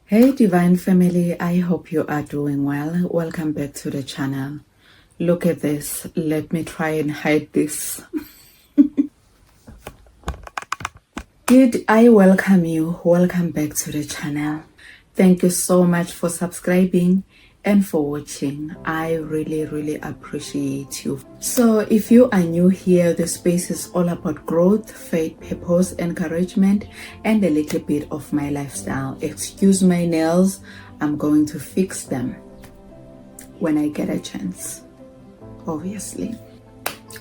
Hey divine family, I hope you are doing well. Welcome back to the channel. Look at this. Let me try and hide this. Good, I welcome you. Welcome back to the channel. Thank you so much for subscribing and for watching. I really appreciate you. So if you are new here, the space is all about growth, faith, purpose, encouragement, and a little bit of my lifestyle. Excuse my nails, I'm going to fix them when I get a chance, obviously.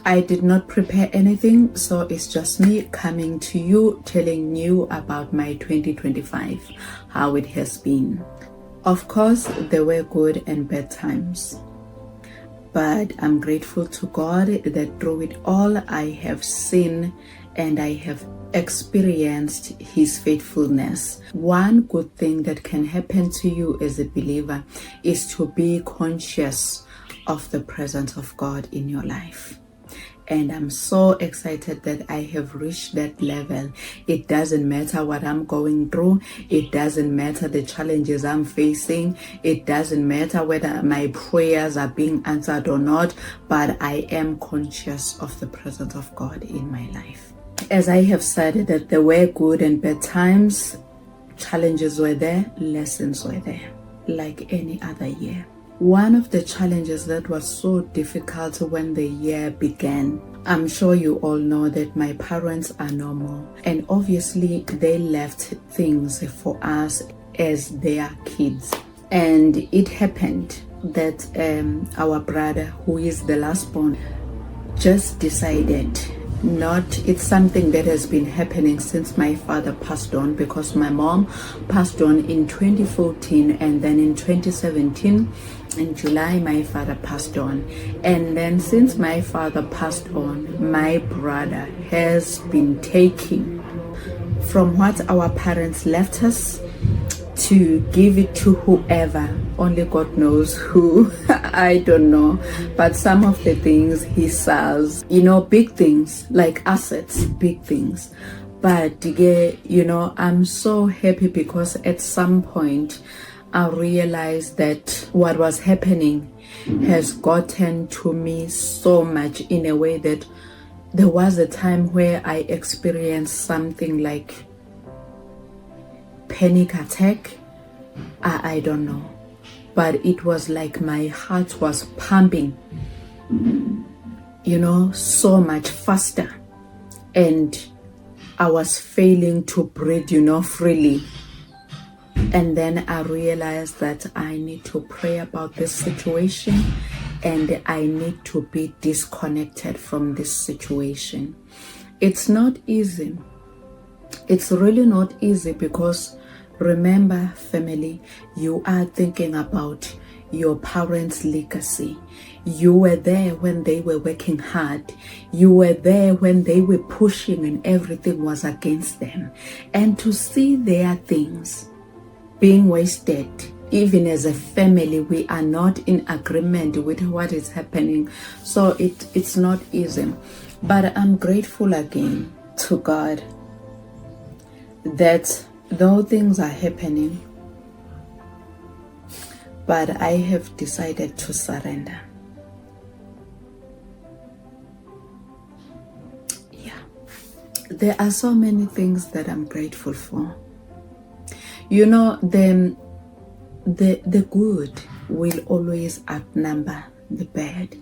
I did not prepare anything, so it's just me coming to you, telling you about my 2025, how it has been. Of course, there were good and bad times, but I'm grateful to God that through it all, I have seen and I have experienced His faithfulness. One good thing that can happen to you as a believer is to be conscious of the presence of God in your life. And I'm so excited that I have reached that level. It doesn't matter what I'm going through. It doesn't matter the challenges I'm facing. It doesn't matter whether my prayers are being answered or not, but I am conscious of the presence of God in my life. As I have said that there were good and bad times, challenges were there, lessons were there, like any other year. One of the challenges that was so difficult when the year began, I'm sure you all know that my parents are normal, and obviously they left things for us as their kids. And it happened that our brother, who is the last born, just decided it's something that has been happening since my father passed on, because my mom passed on in 2014, and then in 2017 in July my father passed on. And then since my father passed on, my brother has been taking from what our parents left us to give it to whoever. Only God knows who. I don't know. But some of the things he sells, big things like assets, big things. But yeah, I'm so happy because at some point I realized that what was happening has gotten to me so much, in a way that there was a time where I experienced something like panic attack. I don't know, but it was like my heart was pumping, so much faster, and I was failing to breathe, freely. And then I realized that I need to pray about this situation, and I need to be disconnected from this situation. It's not easy. It's really not easy, because remember, family, you are thinking about your parents' legacy. You were there when they were working hard. You were there when they were pushing and everything was against them. And to see their things being wasted, even as a family, we are not in agreement with what is happening. So it's not easy. But I'm grateful again to God that though things are happening, but I have decided to surrender. Yeah, there are so many things that I'm grateful for. The good will always outnumber the bad.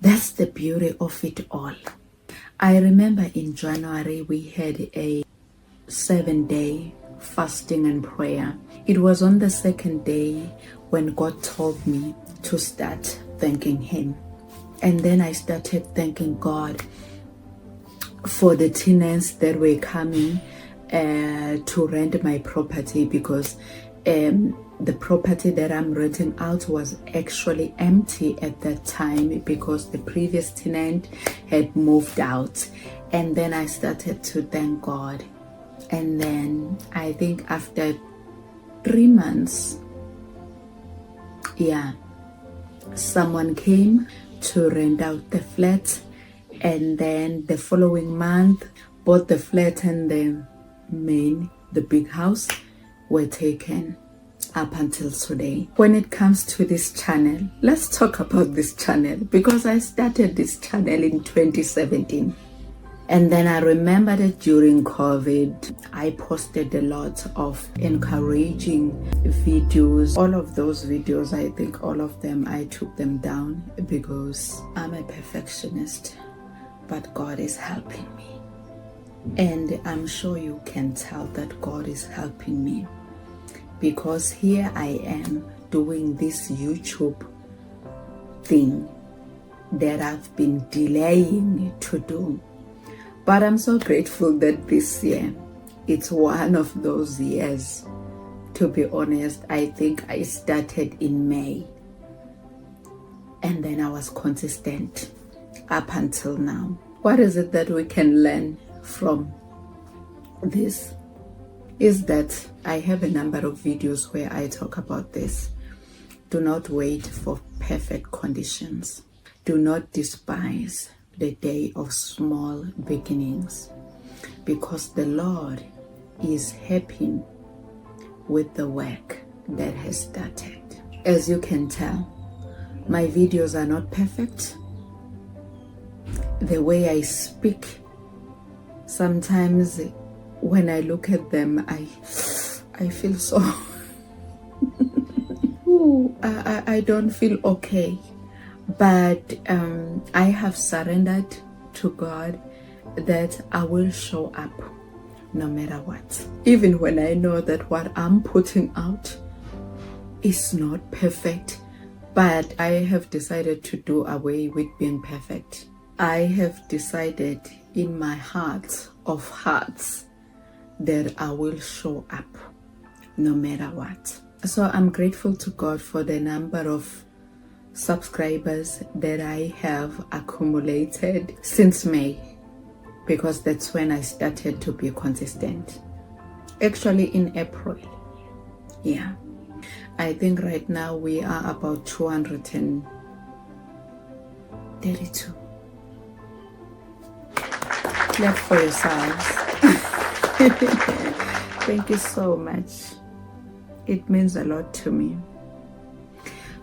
That's the beauty of it all. I remember in January we had a 7-day fasting and prayer. It was on the second day when God told me to start thanking Him. And then I started thanking God for the tenants that were coming to rent my property, because the property that I'm renting out was actually empty at that time, because the previous tenant had moved out. And then I started to thank God. And then I think after 3 months, someone came to rent out the flat, and then the following month both the flat and the big house were taken. up until today. When it comes to this channel, let's talk about this channel, because I started this channel in 2017. And then I remember that during COVID, I posted a lot of encouraging videos. All of those videos, I think all of them, I took them down because I'm a perfectionist, but God is helping me. And I'm sure you can tell that God is helping me, because here I am doing this YouTube thing that I've been delaying to do. But I'm so grateful that this year, it's one of those years. To be honest, I think I started in May. And then I was consistent up until now. What is it that we can learn from this? Is that I have a number of videos where I talk about this. Do not wait for perfect conditions. Do not despise the day of small beginnings, because the Lord is happy with the work that has started. As you can tell, my videos are not perfect. The way I speak, sometimes when I look at them, I feel so I don't feel okay. But I have surrendered to God that I will show up no matter what. Even when I know that what I'm putting out is not perfect, but I have decided to do away with being perfect. I have decided in my heart of hearts that I will show up no matter what. So I'm grateful to God for the number of subscribers that I have accumulated since May, because that's when I started to be consistent. Actually in April. Yeah. I think right now we are about 232. Clap for yourselves. Thank you so much. It means a lot to me.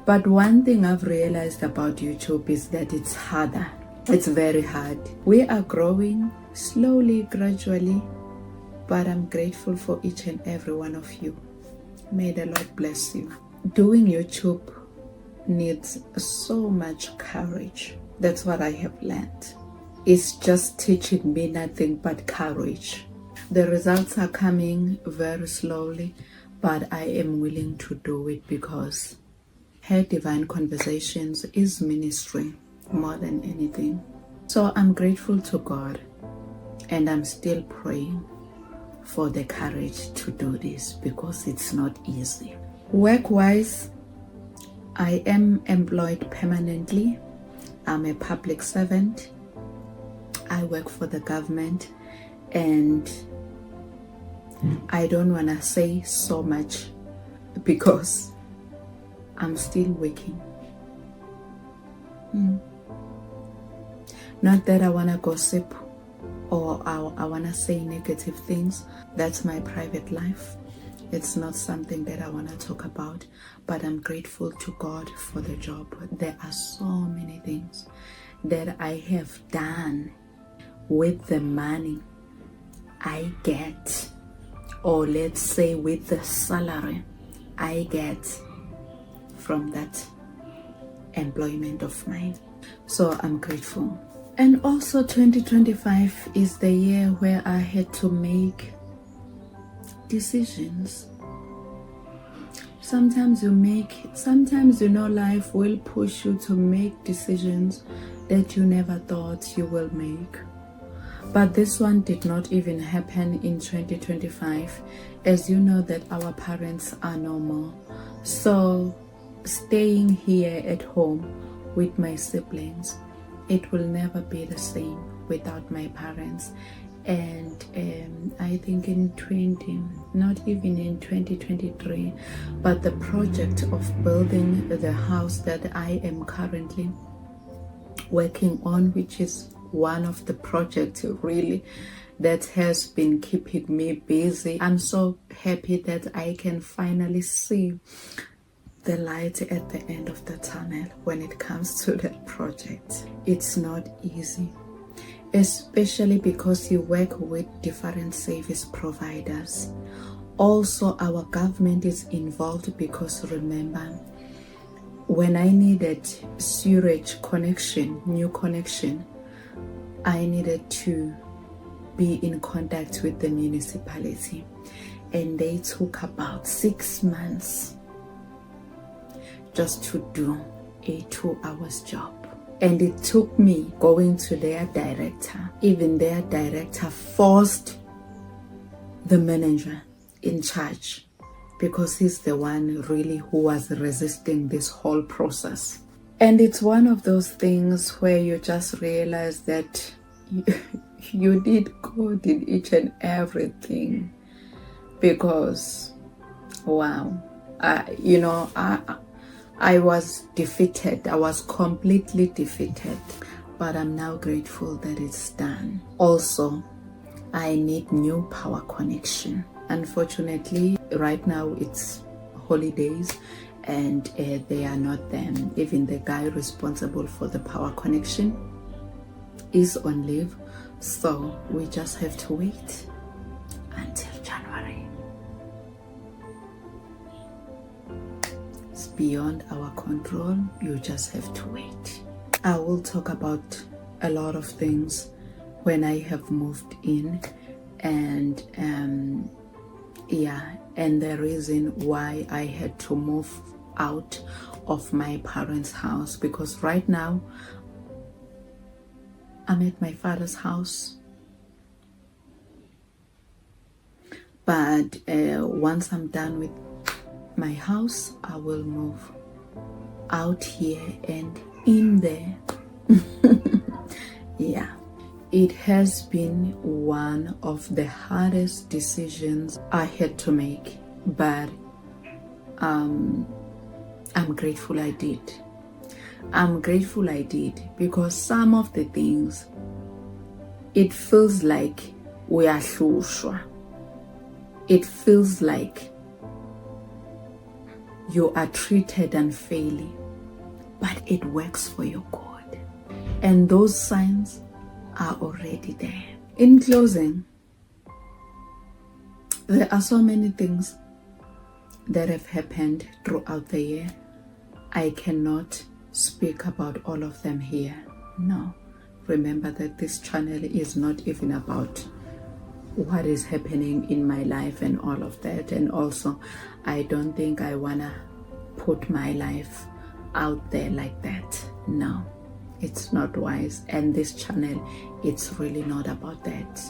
But one thing I've realized about YouTube is that it's harder. It's very hard. We are growing slowly, gradually, but I'm grateful for each and every one of you. May the Lord bless you. Doing YouTube needs so much courage. That's what I have learned. It's just teaching me nothing but courage. The results are coming very slowly, but I am willing to do it because Her Divine Conversations is ministry more than anything. So I'm grateful to God, and I'm still praying for the courage to do this because it's not easy. Work-wise, I am employed permanently. I'm a public servant. I work for the government, and I don't want to say so much because I'm still working. Not that I want to gossip or I want to say negative things. That's my private life. It's not something that I want to talk about, but I'm grateful to God for the job. There are so many things that I have done with the money I get, or let's say with the salary I get from that employment of mine. So I'm grateful. And also 2025 is the year where I had to make decisions. Sometimes life will push you to make decisions that you never thought you will make. But this one did not even happen in 2025, as you know that our parents are no more. So staying here at home with my siblings, it will never be the same without my parents. And I think not even in 2023, but the project of building the house that I am currently working on, which is one of the projects really that has been keeping me busy. I'm so happy that I can finally see the light at the end of the tunnel when it comes to that project. It's not easy, especially because you work with different service providers. Also, our government is involved because remember, when I needed sewage connection, new connection, I needed to be in contact with the municipality, and they took about 6 months just to do a 2-hour job. And it took me going to their director. Even their director forced the manager in charge, because he's the one really who was resisting this whole process. And it's one of those things where you just realize that you need God in each and everything, because wow, I was defeated. I was completely defeated, but I'm now grateful that it's done. Also, I need new power connection. Unfortunately, right now it's holidays and they are not there. Even the guy responsible for the power connection is on leave, so we just have to wait until January. It's beyond our control. You just have to wait. I will talk about a lot of things when I have moved in, and and the reason why I had to move out of my parents' house, because right now I'm at my father's house. But once I'm done with my house, I will move out here and in there. Yeah, it has been one of the hardest decisions I had to make, but I'm grateful I did. I'm grateful I did, because some of the things, it feels like we are hlushwa. It feels like you are treated unfairly, but it works for your good. And those signs are already there. In closing, there are so many things that have happened throughout the year. I cannot speak about all of them here. No. Remember that this channel is not even about what is happening in my life and all of that. And also, I don't think I wanna put my life out there like that. No, it's not wise. And this channel, it's really not about that.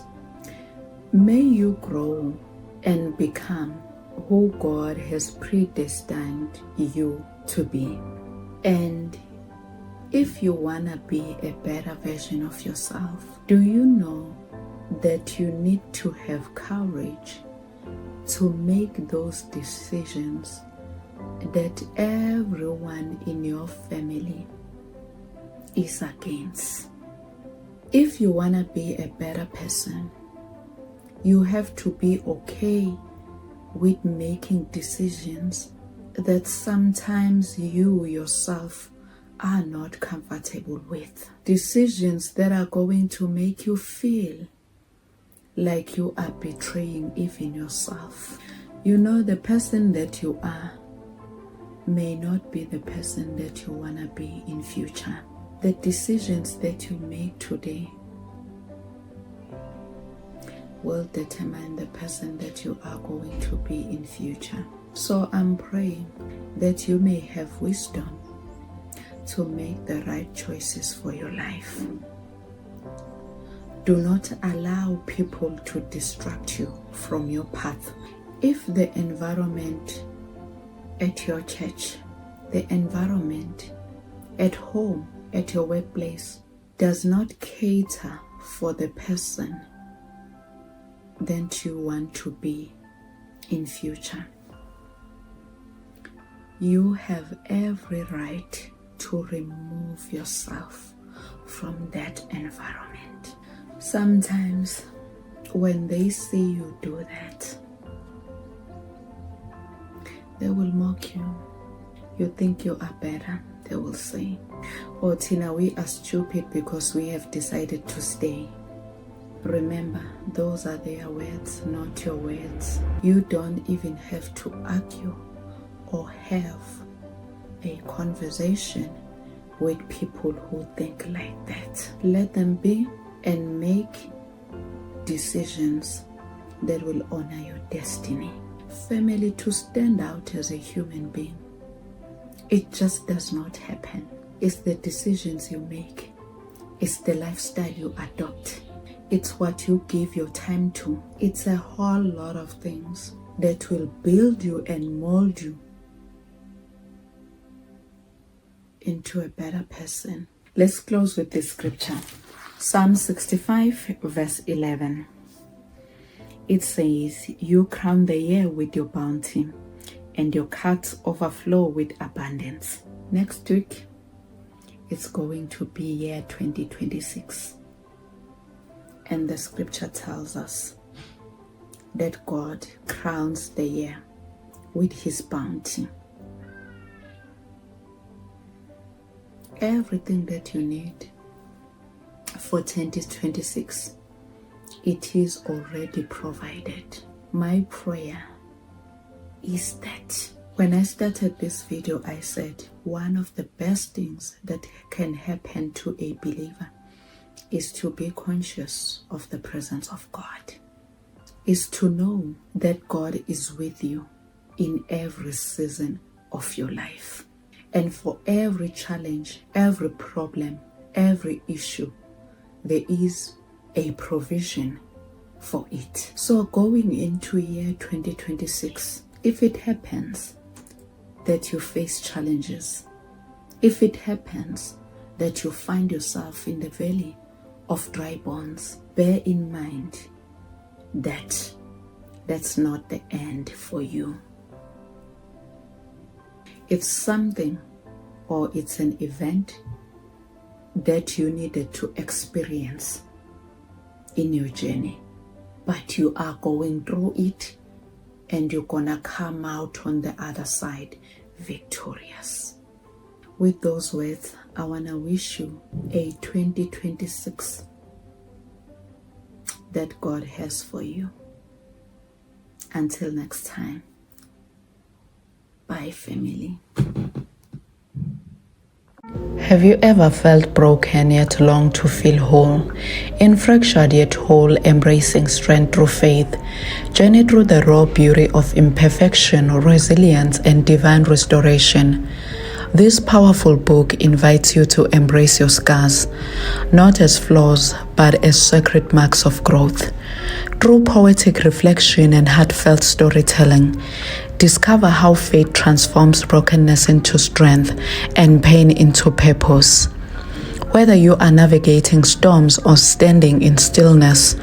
May you grow and become who God has predestined you to be. And if you wanna be a better version of yourself, do you know that you need to have courage to make those decisions that everyone in your family is against? If you want to be a better person, you have to be okay with making decisions that sometimes you yourself are not comfortable with. Decisions that are going to make you feel like you are betraying even yourself. You know, the person that you are may not be the person that you want to be in future. The decisions that you make today will determine the person that you are going to be in future. So I'm praying that you may have wisdom to make the right choices for your life. Do not allow people to distract you from your path. If the environment at your church, the environment at home, at your workplace does not cater for the person that you want to be in future, you have every right to remove yourself from that environment. Sometimes when they see you do that, they will mock you. You think you are better, they will say. Oh, Tina, we are stupid because we have decided to stay. Remember, those are their words, not your words. You don't even have to argue or have a conversation with people who think like that. Let them be and make decisions that will honor your destiny. Family, to stand out as a human being, it just does not happen. It's the decisions you make. It's the lifestyle you adopt. It's what you give your time to. It's a whole lot of things that will build you and mold you into a better person. Let's close with this scripture. Psalm 65 verse 11. It says, you crown the year with your bounty, and your carts overflow with abundance. Next week, it's going to be year 2026. And the scripture tells us that God crowns the year with his bounty. Everything that you need for 2026, it is already provided. My prayer is that when I started this video, I said one of the best things that can happen to a believer is to be conscious of the presence of God, is to know that God is with you in every season of your life. And for every challenge, every problem, every issue, there is a provision for it. So going into year 2026, if it happens that you face challenges, if it happens that you find yourself in the valley of dry bones, bear in mind that that's not the end for you. It's something or it's an event that you needed to experience in your journey, but you are going through it and you're gonna come out on the other side victorious. With those words, I wanna wish you a 2026 that God has for you. Until next time, bye family. Have you ever felt broken yet longed to feel whole? In fractured yet whole, embracing strength through faith. Journey through the raw beauty of imperfection, resilience, and divine restoration. This powerful book invites you to embrace your scars, not as flaws, but as sacred marks of growth. Through poetic reflection and heartfelt storytelling, discover how faith transforms brokenness into strength and pain into purpose. Whether you are navigating storms or standing in stillness,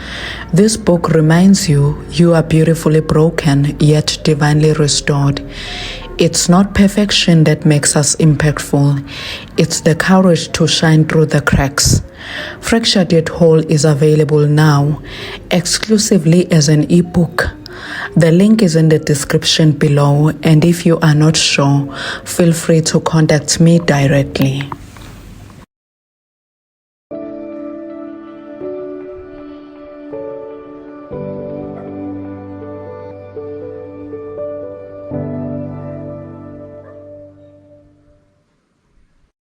this book reminds you you are beautifully broken yet divinely restored. It's not perfection that makes us impactful. It's the courage to shine through the cracks. Fractured Yet Whole is available now, exclusively as an ebook. The link is in the description below, and if you are not sure, feel free to contact me directly.